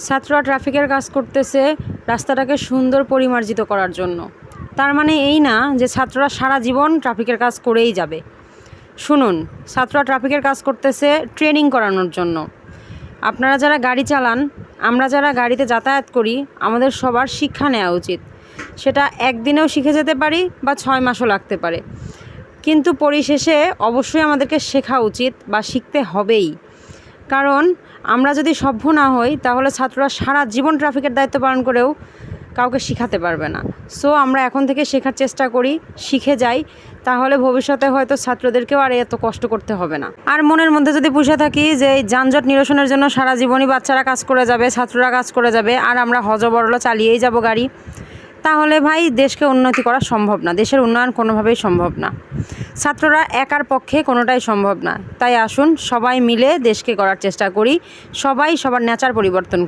ছাত্ররা ট্রাফিকের কাজ করতেছে রাস্তাটাকে সুন্দর পরিমার্জিত করার জন্য। তার মানে এই না যে ছাত্ররা সারা জীবন ট্রাফিকের কাজ করেই যাবে। শুনুন, ছাত্ররা ট্রাফিকের কাজ করতেছে ট্রেনিং করানোর জন্য। আপনারা যারা গাড়ি চালান, আমরা যারা গাড়িতে যাতায়াত করি, আমাদের সবার শিক্ষা নেওয়া উচিত। সেটা একদিনেও শিখে যেতে পারি বা 6 মাসও লাগতে পারে, কিন্তু পরিশেষে অবশ্যই আমাদেরকে শেখা উচিত বা শিখতে হবেই। কারণ আমরা যদি সভ্য না হই তাহলে ছাত্ররা সারা জীবন ট্রাফিকের দায়িত্ব পালন করেও কাউকে শেখাতে পারবে না। সো আমরা এখন থেকে শেখার চেষ্টা করি, শিখে যাই, তাহলে ভবিষ্যতে হয়তো ছাত্রদেরকেও আর এত কষ্ট করতে হবে না। আর মনের মধ্যে যদি পুষে থাকি যে এই যানজট নিরসনের জন্য সারা জীবনই বাচ্চারা কাজ করে যাবে, ছাত্ররা কাজ করে যাবে, আর আমরা হযবরল চালিয়েই যাব গাড়ি, তাহলে ভাই দেশকে উন্নতি করা সম্ভব না, দেশের উন্নয়ন কোনোভাবেই সম্ভব না। ছাত্ররা একার পক্ষে কোনোটাই সম্ভব না। তাই আসুন সবাই মিলে দেশকে গড়ার চেষ্টা করি, সবাই সবার নেচার পরিবর্তন করি।